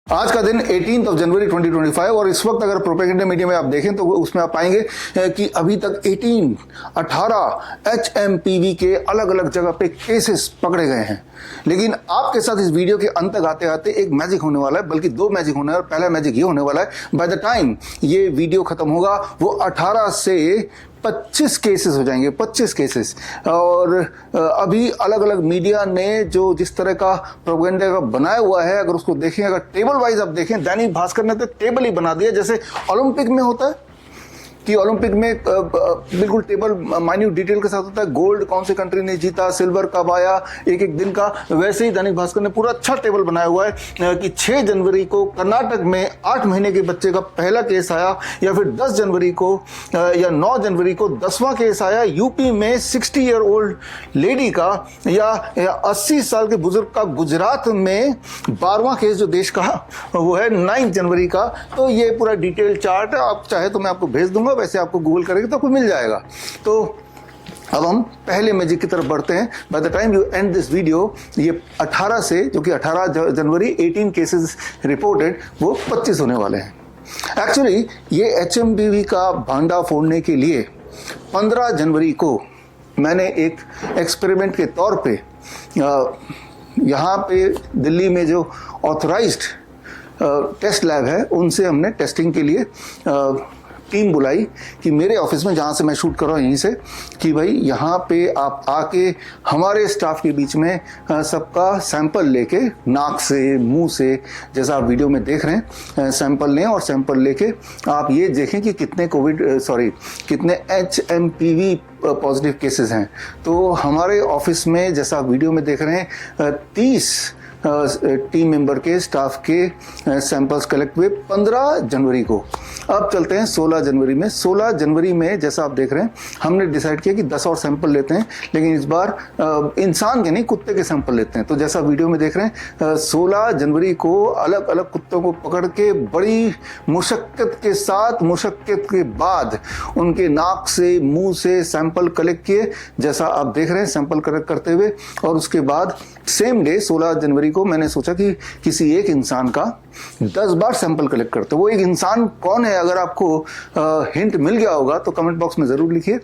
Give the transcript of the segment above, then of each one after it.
आज का दिन 18 जनवरी 2025 और इस वक्त अगर प्रोपेगेंडा मीडिया में आप देखें तो उसमें आप पाएंगे कि अभी तक 18 HMPV के अलग अलग जगह पे केसेस पकड़े गए हैं। लेकिन आपके साथ इस वीडियो के अंत तक आते आते एक मैजिक होने वाला है, बल्कि दो मैजिक होने वाला है। पहला मैजिक ये होने वाला है, बाय द टाइम ये वीडियो खत्म होगा वो 18 से 25 केसेस हो जाएंगे, 25 केसेस। और अभी अलग अलग मीडिया ने जो जिस तरह का प्रोपेगेंडा का बनाया हुआ है, अगर उसको देखें, अगर टेबल वाइज आप देखें, दैनिक भास्कर ने तो टेबल ही बना दिया जैसे ओलंपिक में होता है कि ओलंपिक में बिल्कुल टेबल माइन्यूट डिटेल के साथ होता है। गोल्ड कौन से कंट्री ने जीता, सिल्वर कब आया, एक एक दिन का। वैसे ही दैनिक भास्कर ने पूरा अच्छा टेबल बनाया हुआ है कि 6 जनवरी को कर्नाटक में 8 महीने के बच्चे का पहला केस आया, या फिर 10 जनवरी को या 9 जनवरी को 10वां केस आया। यूपी में 60 ईयर ओल्ड लेडी का या 80 साल के बुजुर्ग का। गुजरात में 12वां केस जो देश का वो है 9 जनवरी का। तो ये पूरा डिटेल चार्ट आप चाहे तो मैं आपको भेज दूंगा, वैसे आपको गूगल करेंगे तो आपको मिल जाएगा। तो अब हम पहले मैजिक की तरफ बढ़ते हैं। By the time you and this video ये 18 से, जो कि 18 जनवरी 18 केसेस रिपोर्टेड, वो 25 होने वाले हैं। एक्चुअली ये HMPV का भांडा फोड़ने के लिए 15 जनवरी को मैंने एक एक्सपेरिमेंट के तौर पे यहाँ पे दिल्ली में जो ऑथराइज्ड टेस्ट लैब है उनसे हमने टेस्टिंग के लिए टीम बुलाई कि मेरे ऑफिस में, जहाँ से मैं शूट कर रहा हूँ यहीं से, कि भाई यहाँ पे आप आके हमारे स्टाफ के बीच में सबका सैंपल लेके, नाक से, मुंह से, जैसा आप वीडियो में देख रहे हैं, सैंपल लें और सैंपल लेके आप ये देखें कि कितने कितने HMPV पॉजिटिव केसेस हैं। तो हमारे ऑफिस में, जैसा आप वीडियो में देख रहे हैं, 30 टीम मेंबर के स्टाफ के सैंपल्स कलेक्ट हुए 15 जनवरी को। अब चलते हैं 16 जनवरी में। 16 जनवरी में जैसा आप देख रहे हैं हमने डिसाइड किया कि 10 और सैंपल लेते हैं, लेकिन इस बार इंसान के नहीं, कुत्ते के सैंपल लेते हैं। तो जैसा वीडियो में देख रहे हैं 16 जनवरी को अलग अलग कुत्तों को पकड़ के बड़ी मुशक्कत के साथ, मुशक्कत के बाद उनके नाक से, मुंह से सैंपल कलेक्ट किए, जैसा आप देख रहे हैं सैंपल कलेक्ट करते हुए। और उसके बाद सेम डे 16 जनवरी को मैंने सोचा कि किसी एक इंसान का 10 बार सैंपल कलेक्ट करते। वो एक इंसान कौन है, अगर आपको हिंट मिल गया होगा तो कमेंट बॉक्स में जरूर लिखिए।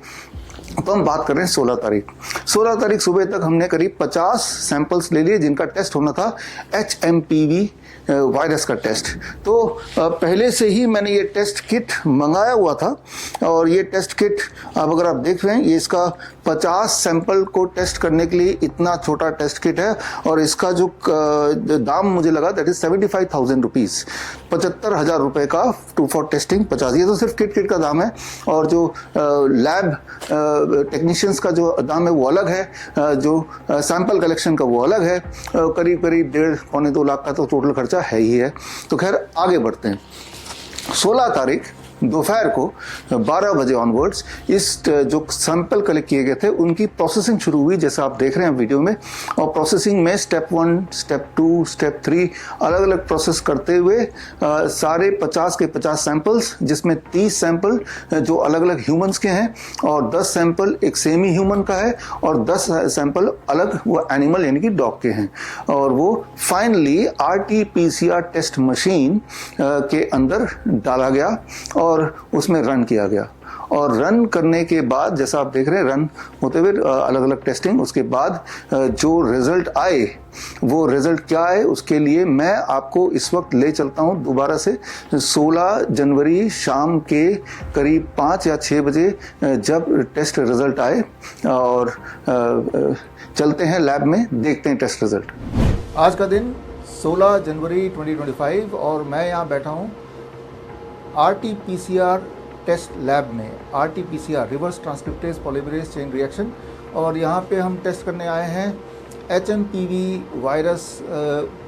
तो हम बात कर रहे हैं 16 तारीख। 16 तारीख सुबह तक हमने करीब 50 सैंपल्स ले लिए जिनका टेस्ट होना था HMPV वायरस का टेस्ट। तो पहले से ही मैंने ये टेस्ट किट मंगाया हुआ था, और ये टेस्ट किट अब अगर आप देख रहे हैं, ये इसका 50 सैंपल को टेस्ट करने के लिए इतना छोटा टेस्ट किट है। और इसका जो दाम मुझे लगा दैट इज 75,000 रुपीज़, 75,000 रुपये का फॉर टेस्टिंग 50। ये तो सिर्फ किट का दाम है, और जो लैब टेक्नीशियंस का जो दाम है वो अलग है, जो सैंपल कलेक्शन का वो अलग है। करीब 1.5-2 लाख का तो टोटल खर्चा है ही है। तो खैर आगे बढ़ते हैं। 16 तारीख दोपहर को 12 बजे ऑनवर्ड्स इस जो सैंपल कलेक्ट किए गए थे उनकी प्रोसेसिंग शुरू हुई, जैसा आप देख रहे हैं वीडियो में। और प्रोसेसिंग में स्टेप 1, स्टेप 2, स्टेप 3 अलग अलग प्रोसेस करते हुए सारे 50 के 50 सैंपल्स, जिसमें 30 सैंपल जो अलग अलग ह्यूमंस के हैं, और 10 सैंपल एक सेमी ह्यूमन का है, और 10 सैंपल अलग वो एनिमल यानी कि डॉग के हैं। और वो फाइनली RT-PCR टेस्ट मशीन के अंदर डाला गया और उसमें रन किया गया। और रन करने के बाद, जैसा आप देख रहे हैं, रन होते हुए अलग अलग टेस्टिंग, उसके बाद जो रिजल्ट आए, वो रिजल्ट क्या है उसके लिए मैं आपको इस वक्त ले चलता हूं दोबारा से 16 जनवरी शाम के करीब 5 या 6 बजे, जब टेस्ट रिजल्ट आए। और चलते हैं लैब में, देखते हैं टेस्ट रिजल्ट। आज का दिन 16 जनवरी 2025 और मैं यहाँ बैठा हूँ RT-PCR टेस्ट लैब में। RT-PCR reverse transcriptase polymerase chain reaction, और यहाँ पे हम टेस्ट करने आए हैं HMPV वायरस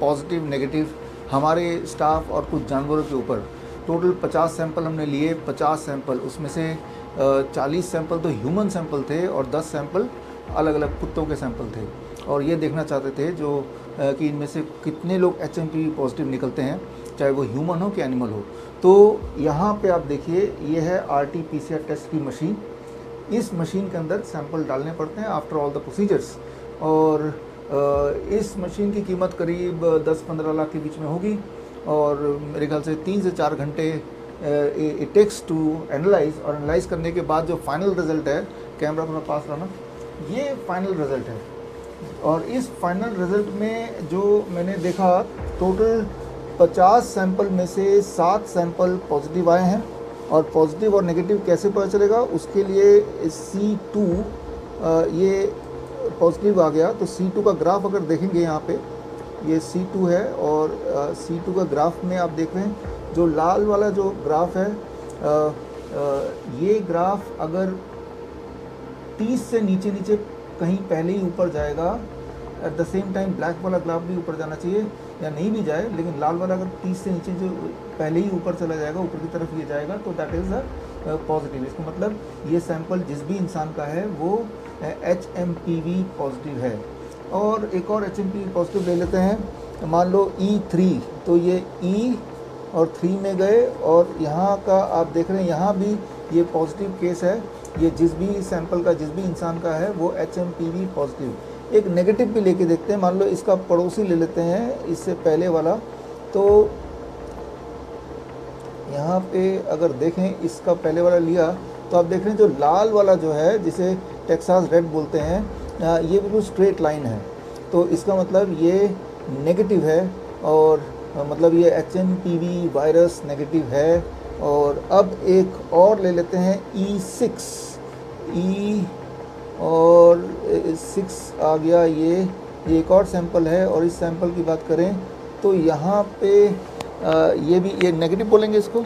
पॉजिटिव नेगेटिव हमारे स्टाफ और कुछ जानवरों के ऊपर। टोटल 50 सैंपल हमने लिए। 50 सैंपल, उसमें से 40 सैंपल तो ह्यूमन सैंपल थे और 10 सैंपल अलग अलग कुत्तों के सैंपल थे। और ये देखना चाहते थे जो कि इनमें से कितने लोग HMPV पॉजिटिव निकलते हैं, चाहे वो ह्यूमन हो कि एनिमल हो। तो यहाँ पे आप देखिए, ये है RT-PCR टेस्ट की मशीन। इस मशीन के अंदर सैंपल डालने पड़ते हैं आफ्टर ऑल द प्रोसीजर्स। और इस मशीन की कीमत करीब 10-15 लाख के बीच में होगी। और मेरे ख्याल से 3 से 4 घंटे इट टेक्स टू एनालाइज, और एनालाइज करने के बाद जो फाइनल रिजल्ट है, कैमरा थोड़ा पास लाना, ये फाइनल रिजल्ट है। और इस फाइनल रिजल्ट में जो मैंने देखा, टोटल 50 सैंपल में से 7 सैंपल पॉजिटिव आए हैं। और पॉजिटिव और नेगेटिव कैसे पता चलेगा, उसके लिए C2 ये पॉजिटिव आ गया तो C2 का ग्राफ अगर देखेंगे यहाँ पे, ये C2 है और C2 का ग्राफ में आप देख रहे हैं जो लाल वाला जो ग्राफ है, ये ग्राफ अगर 30 से नीचे नीचे कहीं पहले ही ऊपर जाएगा, at the same time black वाला ग्राफ भी ऊपर जाना चाहिए, या नहीं भी जाए लेकिन लाल वाला अगर 30 से नीचे जो पहले ही ऊपर चला जाएगा, ऊपर की तरफ ये जाएगा, तो दैट इज़ अ पॉजिटिव। इसका मतलब ये सैंपल जिस भी इंसान का है वो HMPV पॉजिटिव है। और एक और HMPV पॉजिटिव ले लेते हैं, मान लो E3, तो ये E और 3 में गए, और यहाँ का आप देख रहे हैं यहाँ भी ये पॉजिटिव केस है। ये जिस भी सैंपल का, जिस भी इंसान का है वो HMPV पॉजिटिव। एक नेगेटिव भी लेके देखते हैं, मान लो इसका पड़ोसी ले लेते हैं, इससे पहले वाला। तो यहाँ पे अगर देखें, इसका पहले वाला लिया तो आप देख रहे हैं जो लाल वाला जो है, जिसे टेक्सास रेड बोलते हैं, ये बिल्कुल स्ट्रेट लाइन है, तो इसका मतलब ये नेगेटिव है, और मतलब ये HMPV वायरस नेगेटिव है। और अब एक और ले लेते हैं E6, E और 6 आ गया, ये एक और सैंपल है। और इस सैंपल की बात करें तो यहाँ पे ये भी, ये नेगेटिव बोलेंगे इसको,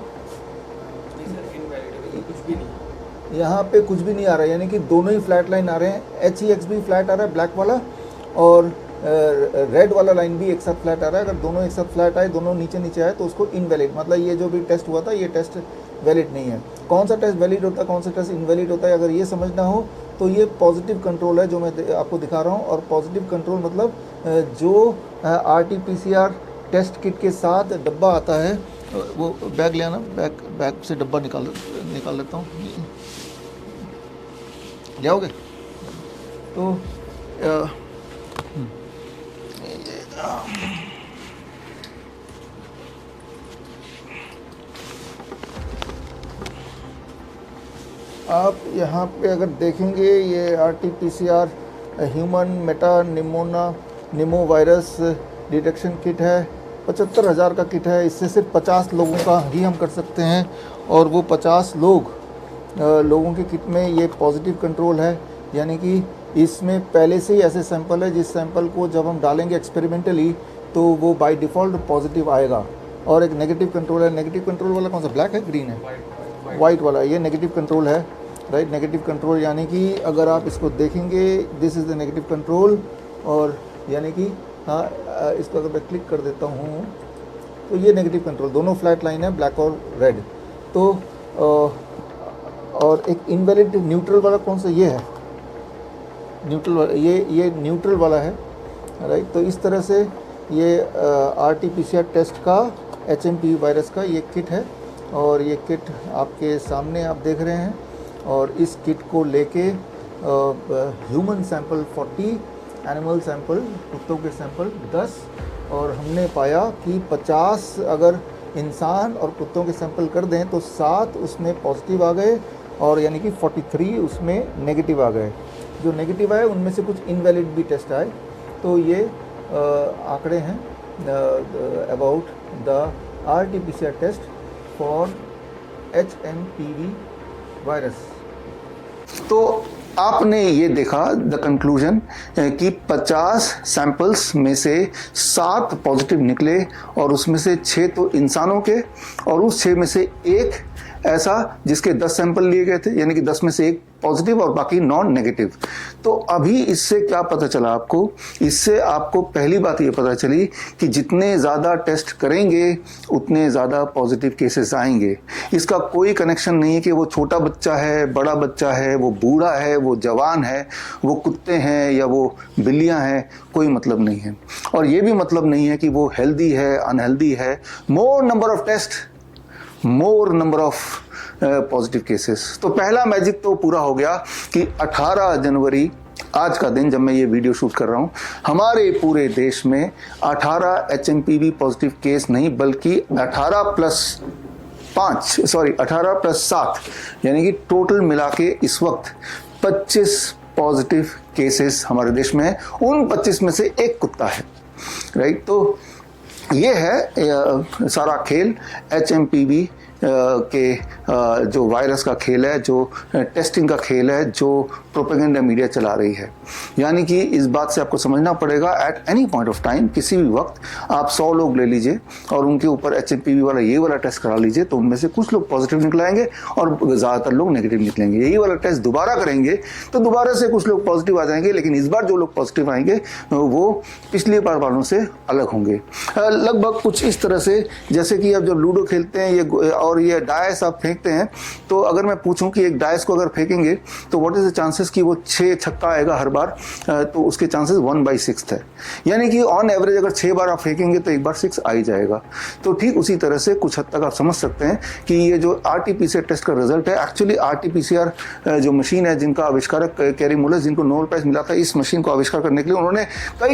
यहाँ पे कुछ भी नहीं आ रहा है, यानी कि दोनों ही फ्लैट लाइन आ रहे हैं। HEX भी फ्लैट आ रहा है ब्लैक वाला, और रेड वाला लाइन भी एक साथ फ्लैट आ रहा है। अगर दोनों एक साथ फ्लैट आए, दोनों नीचे नीचे आए, तो उसको इनवैलिड, मतलब ये जो भी टेस्ट हुआ था ये टेस्ट वैलिड नहीं है। कौन सा टेस्ट वैलिड होता है, कौन सा टेस्ट इनवैलिड होता है, अगर ये समझना हो तो ये पॉजिटिव कंट्रोल है जो मैं आपको दिखा रहा हूँ। और पॉजिटिव कंट्रोल मतलब जो RT-PCR टेस्ट किट के साथ डब्बा आता है, वो बैग ले आना, बैग से डब्बा निकाल लेता हूँ, ले आओगे तो आप यहाँ पे अगर देखेंगे, ये RT-PCR ह्यूमन मेटा निमो वायरस डिटेक्शन किट है, 75,000 का किट है। इससे सिर्फ 50 लोगों का ही हम कर सकते हैं, और वो 50 लोगों की किट में ये पॉजिटिव कंट्रोल है, यानी कि इसमें पहले से ही ऐसे सैंपल है जिस सैंपल को जब हम डालेंगे एक्सपेरिमेंटली तो वो बाय डिफ़ॉल्ट पॉजिटिव आएगा। और एक नेगेटिव कंट्रोल है। नेगेटिव कंट्रोल वाला कौन सा, ब्लैक है ग्रीन है, वाइट वाला, ये नेगेटिव कंट्रोल है, राइट। नेगेटिव कंट्रोल यानी कि अगर आप इसको देखेंगे, this is the negative control, और यानी कि हाँ, इसको अगर मैं क्लिक कर देता हूँ तो ये नेगेटिव कंट्रोल, दोनों फ्लैट लाइन है, ब्लैक और रेड। तो और एक इनवैलिड न्यूट्रल वाला कौन सा, ये है न्यूट्रल वाला, ये न्यूट्रल वाला है, राइट। तो इस तरह से ये RT-PCR टेस्ट का HMPV वायरस का ये किट है, और ये किट आपके सामने आप देख रहे हैं। और इस किट को लेके ह्यूमन सैंपल 40, एनिमल सैंपल, कुत्तों के सैंपल 10, और हमने पाया कि 50 अगर इंसान और कुत्तों के सैंपल कर दें तो 7 उसमें पॉजिटिव आ गए, और यानी कि 43 उसमें नेगेटिव आ गए। जो नेगेटिव आए उनमें से कुछ इनवैलिड भी टेस्ट आए। तो ये आंकड़े हैं about the RT-PCR test for HMPV virus. तो आपने ये देखा द कंक्लूजन कि 50 सैंपल्स में से 7 पॉजिटिव निकले, और उसमें से 6 तो इंसानों के, और उस 6 में से एक ऐसा जिसके 10 सैंपल लिए गए थे, यानी कि 10 में से एक पॉजिटिव और बाकी नॉन नेगेटिव। तो अभी इससे क्या पता चला आपको, इससे आपको पहली बात ये पता चली कि जितने ज़्यादा टेस्ट करेंगे उतने ज़्यादा पॉजिटिव केसेस आएंगे। इसका कोई कनेक्शन नहीं है कि वो छोटा बच्चा है, बड़ा बच्चा है, वो बूढ़ा है, वो जवान है, वो कुत्ते हैं या वो बिल्लियां हैं, कोई मतलब नहीं है। और ये भी मतलब नहीं है कि वो हेल्दी है, अनहेल्दी है। More number of test, more number of positive cases. तो पहला मैजिक तो पूरा हो गया कि 18 जनवरी आज का दिन जब मैं ये वीडियो शूट कर रहा हूँ, हमारे पूरे देश में 18 HMPV पॉजिटिव केस नहीं बल्कि 18+7 यानी कि टोटल मिला के इस वक्त 25 पॉजिटिव केसेस हमारे देश में है। उन 25 में से एक कुत्ता है, राइट। तो ये है सारा खेल HMPV के जो वायरस का खेल है, जो टेस्टिंग का खेल है, जो प्रोपेगेंडा मीडिया चला रही है। यानी कि इस बात से आपको समझना पड़ेगा, at any point of time, किसी भी वक्त आप 100 लोग ले लीजिए और उनके ऊपर HMPV वाला ये वाला टेस्ट करा लीजिए, तो उनमें से कुछ लोग पॉजिटिव निकलाएंगे और ज़्यादातर लोग नेगेटिव निकलेंगे। यही वाला टेस्ट दोबारा करेंगे तो दोबारा से कुछ लोग पॉजिटिव आ जाएंगे, लेकिन इस बार जो लोग पॉजिटिव आएंगे वो पिछली बार वालों से अलग होंगे। लगभग कुछ इस तरह से, जैसे कि आप जो लूडो खेलते हैं ये और ये डायस आप फेंकते हैं, तो अगर मैं पूछूं कि एक डायस को अगर फेंकेंगे तो व्हाट इज द चांसेस कि वो 6 छक्का आएगा हर बार, तो उसके चांसेस 1/6 है। यानी कि ऑन एवरेज अगर 6 बार आप फेंकेंगे तो एक बार 6 आ ही जाएगा। तो ठीक उसी तरह से कुछ हद तक आप समझ सकते हैं कि ये जो RT-PCR टेस्ट का रिजल्ट है, एक्चुअली RT-PCR जो मशीन है, जिनका आविष्कारक कैरी मुलर, जिनको नोबेल प्राइज मिला था इस मशीन को आविष्कार करने के लिए, उन्होंने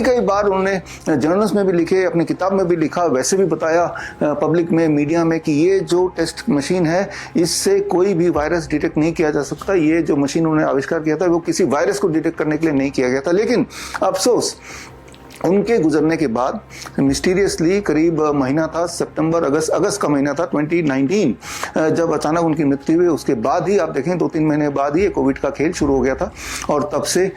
कई बार उन्होंने जर्नल्स में भी लिखे, अपनी किताब में भी लिखा, वैसे भी बताया पब्लिक में, मीडिया में, कि ये जो टेस्ट मशीन है इससे कोई भी वायरस डिटेक्ट नहीं किया जा सकता। ये जो मशीन उन्होंने आविष्कार किया था वो किसी वायरस को डिटेक्ट करने के लिए नहीं किया गया था। लेकिन अफसोस, उनके गुजरने के बाद मिस्टीरियसली करीब महीना था, सितंबर अगस्त का महीना था 2019, जब अचानक उनकी मृत्यु हुई। उसके बाद ही आप देखें 2-3 महीने बाद ही ये कोविड का खेल शुरू हो गया था और तब से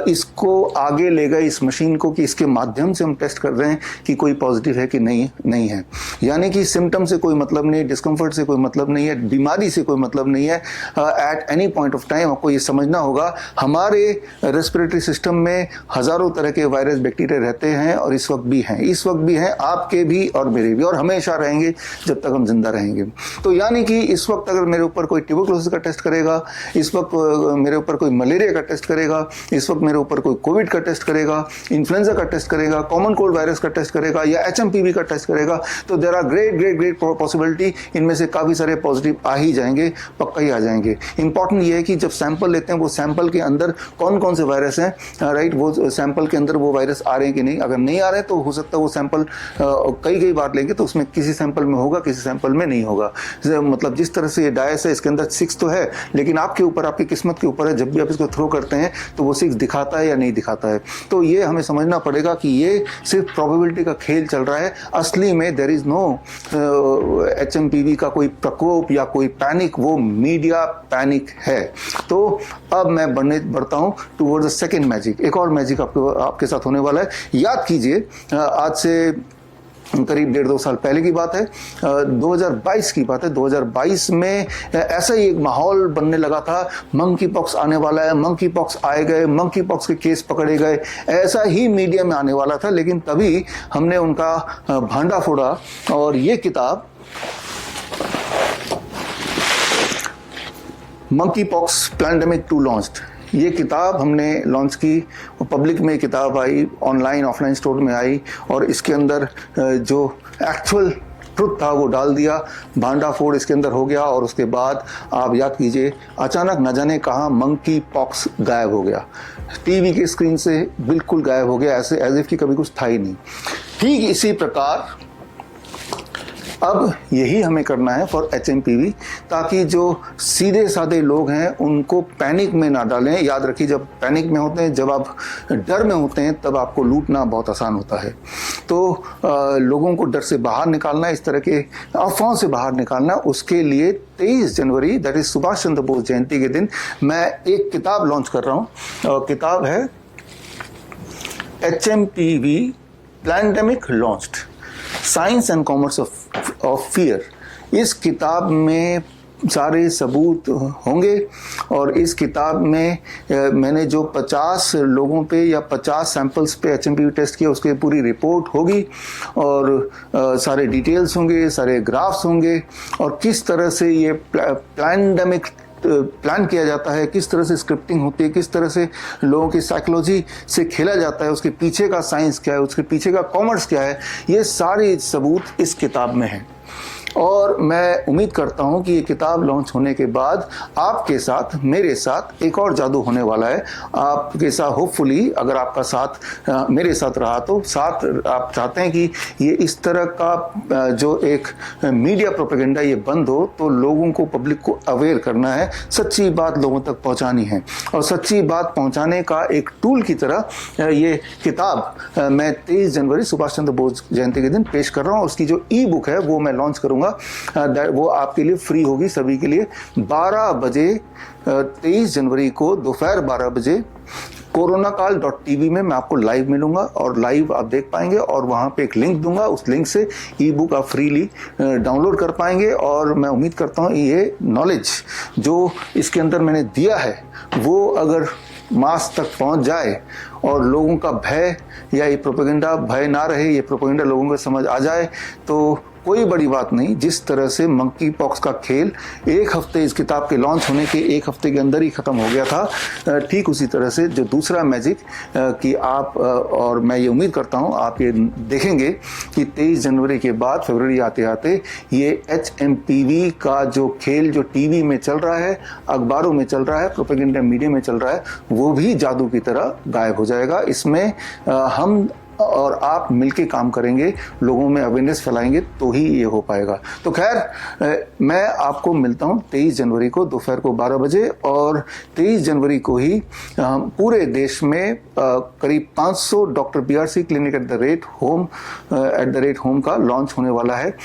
इसको आगे ले गए इस मशीन को कि इसके माध्यम से हम टेस्ट कर रहे हैं कि कोई पॉजिटिव है कि नहीं है। यानी कि सिम्टम से कोई मतलब नहीं, डिस्कम्फर्ट से कोई मतलब नहीं है, बीमारी से कोई मतलब नहीं है। At any point of time आपको ये समझना होगा, हमारे रेस्पिरेटरी सिस्टम में हजारों तरह के वायरस, बैक्टीरिया रहते हैं और इस वक्त भी हैं, आपके भी और मेरे भी, और हमेशा रहेंगे जब तक हम जिंदा रहेंगे। तो यानी कि इस वक्त अगर मेरे ऊपर कोई ट्यूबरकुलोसिस का टेस्ट करेगा, इस वक्त मेरे ऊपर कोई मलेरिया का टेस्ट करेगा, इस वक्त मेरे ऊपर कोई कोविड का टेस्ट करेगा, इन्फ्लुएंजा का टेस्ट करेगा, कॉमन कोल्ड वायरस का टेस्ट करेगा या HMPV का टेस्ट करेगा, तो देयर आर ग्रेट पॉसिबिलिटी इनमें से काफी सारे पॉजिटिव आ ही जाएंगे, पक्का ही आ जाएंगे। इंपॉर्टेंट ये है कि जब सैंपल लेते हैं वो सैंपल के अंदर कौन कौन से वायरस हैं, राइट, वो सैंपल के अंदर वो वायरस आ रहे हैं कि नहीं। अगर नहीं आ रहे तो हो सकता है वो सैंपल कई बार लेंगे तो उसमें किसी सैंपल में होगा, किसी सैंपल में नहीं होगा। मतलब जिस तरह से ये डायस है, इसके अंदर 6 तो है, लेकिन आपके ऊपर, आपकी किस्मत के ऊपर है, जब भी आप इसको थ्रो करते हैं तो वो 6 दिखाता है या नहीं दिखाता है। तो ये हमें समझना पड़ेगा कि ये सिर्फ प्रोबेबिलिटी का खेल चल रहा है। असली में देयर इज नो HMPV का कोई प्रकोप या कोई पैनिक, वो मीडिया पैनिक है। तो अब मैं बढ़ता हूं टुवर्ड्स द सेकंड मैजिक। एक और मैजिक आपके साथ होने वाला है। याद कीजिए, आज से करीब 1.5-2 साल पहले की बात है, 2022 की बात है। 2022 में ऐसा ही एक माहौल बनने लगा था, मंकी पॉक्स आने वाला है, मंकी पॉक्स आए गए, मंकी पॉक्स के केस पकड़े गए, ऐसा ही मीडिया में आने वाला था। लेकिन तभी हमने उनका भांडा फोड़ा और ये किताब मंकी पॉक्स पैंडेमिक 2 लॉन्च्ड, ये किताब हमने लॉन्च की, पब्लिक में किताब आई, ऑनलाइन ऑफलाइन स्टोर में आई और इसके अंदर जो एक्चुअल ट्रुथ था वो डाल दिया, भांडा फोड़ इसके अंदर हो गया। और उसके बाद आप याद कीजिए, अचानक न जाने कहाँ मंकी पॉक्स गायब हो गया, टीवी की स्क्रीन से बिल्कुल गायब हो गया, ऐसे एज इफ कि कभी कुछ था ही नहीं। ठीक इसी प्रकार अब यही हमें करना है फॉर HMPV, ताकि जो सीधे साधे लोग हैं उनको पैनिक में ना डालें। याद रखिए, जब पैनिक में होते हैं, जब आप डर में होते हैं, तब आपको लूटना बहुत आसान होता है। तो लोगों को डर से बाहर निकालना, इस तरह के अफवाहों से बाहर निकालना, उसके लिए 23 जनवरी दैट इज सुभाष चंद्र बोस जयंती के दिन मैं एक किताब लॉन्च कर रहा हूँ। किताब है HMPV pandemic launched, science and commerce of fear. इस किताब में सारे सबूत होंगे और इस किताब में मैंने जो 50 लोगों पे या 50 सैंपल्स पे HMPV टेस्ट किया उसकी पूरी रिपोर्ट होगी और सारे डिटेल्स होंगे, सारे ग्राफ्स होंगे और किस तरह से ये पैंडेमिक प्लान किया जाता है, किस तरह से स्क्रिप्टिंग होती है, किस तरह से लोगों की साइकोलॉजी से खेला जाता है, उसके पीछे का साइंस क्या है, उसके पीछे का कॉमर्स क्या है, ये सारे सबूत इस किताब में है। और मैं उम्मीद करता हूं कि ये किताब लॉन्च होने के बाद आपके साथ, मेरे साथ एक और जादू होने वाला है। आपके साथ होपफुली, अगर आपका साथ मेरे साथ रहा तो साथ आप चाहते हैं कि ये इस तरह का जो एक मीडिया प्रोपेगेंडा ये बंद हो, तो लोगों को, पब्लिक को अवेयर करना है, सच्ची बात लोगों तक पहुंचानी है। और सच्ची बात पहुंचाने का एक टूल की तरह ये किताब मैं 23 जनवरी सुभाष चंद्र बोस जयंती के दिन पेश कर रहा हूं। उसकी जो ई बुक है वो मैं लॉन्च करूंगा, वो आपके लिए फ्री होगी, सभी के लिए। 12 बजे 23 जनवरी को दोपहर 12 बजे कोरोनाकाल.tv में मैं आपको लाइव मिलूंगा और लाइव आप देख पाएंगे, और वहां पे एक लिंक दूंगा। उस लिंक से ई बुक आप फ्रीली डाउनलोड कर पाएंगे। और मैं उम्मीद करता हूं ये नॉलेज जो इसके अंदर मैंने दिया है वो अगर मास तक पहुंच जाए और लोगों का भय या ये प्रोपेगेंडा भय ना रहे, ये प्रोपेगेंडा लोगों को समझ आ जाए, तो कोई बड़ी बात नहीं। जिस तरह से मंकी पॉक्स का खेल एक हफ्ते, इस किताब के लॉन्च होने के एक हफ्ते के अंदर ही खत्म हो गया था, ठीक उसी तरह से जो दूसरा मैजिक कि आप, और मैं ये उम्मीद करता हूँ आप ये देखेंगे कि 23 जनवरी के बाद फरवरी आते आते ये HMPV का जो खेल जो टीवी में चल रहा है, अखबारों में चल रहा है, प्रोपेगेंडा मीडिया में चल रहा है, वो भी जादू की तरह गायब हो जाएगा। इसमें हम और आप मिलके काम करेंगे, लोगों में अवेयरनेस फैलाएंगे, तो ही ये हो पाएगा। तो खैर, मैं आपको मिलता हूं 23 जनवरी को दोपहर को 12 बजे, और 23 जनवरी को ही पूरे देश में करीब 500 doctor BRC clinic at the rate home का लॉन्च होने वाला है।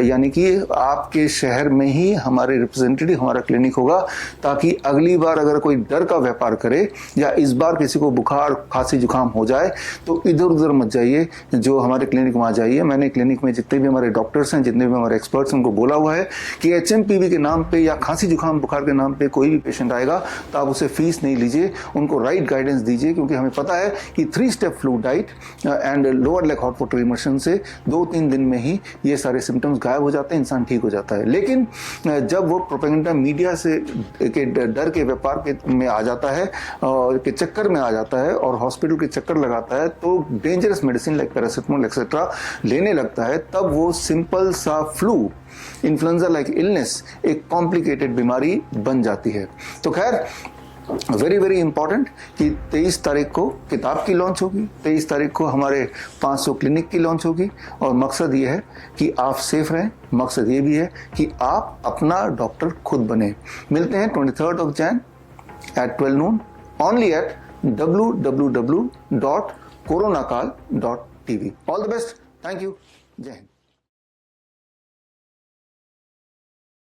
यानी कि आपके शहर में ही हमारे रिप्रेजेंटेटिव, हमारा क्लिनिक होगा, ताकि अगली बार अगर कोई डर का व्यापार करे या इस बार किसी को बुखार, खांसी, जुकाम हो जाए, तो इधर उधर मत जाइए, जो हमारे क्लिनिक में आ जाइए। मैंने क्लिनिक में जितने भी हमारे डॉक्टर्स हैं, जितने भी हमारे एक्सपर्ट्स हैं, उनको बोला हुआ है कि HMPV के नाम पे या खांसी जुकाम बुखार के नाम पे कोई भी पेशेंट आएगा तो आप उसे फीस नहीं लीजिए, उनको राइट गाइडेंस दीजिए, क्योंकि हमें पता है कि 3 step flu diet and lower leg hot water immersion से 2-3 दिन में ही ये सारे सिम्टम्स गायब हो जाते हैं, इंसान ठीक हो जाता है। लेकिन जब वो प्रोपेगेंडा मीडिया से के डर के व्यापार के में आ जाता है और के चक्कर में आ जाता है और हॉस्पिटल के चक्कर लगाता है, तो dangerous medicine like paracetamol etcetera लेने लगता है, तब वो सिंपल सा फ्लू, इन्फ्लुएंजा लाइक इलनेस एक कॉम्प्लिकेटेड बीमारी बन जाती है। तो खैर, वेरी वेरी इंपॉर्टेंट कि 23 तारीख को किताब की लॉन्च होगी, 23 तारीख को हमारे 500 क्लिनिक की लॉन्च होगी, और मकसद ये है कि आप सेफ रहें। मकसद ये भी है कि आप अपना डॉक्टर खुद बने। मिलते हैं 23 Jan at 12 noon only at www.coronakal.tv. All the best. Thank you. Jai Hind.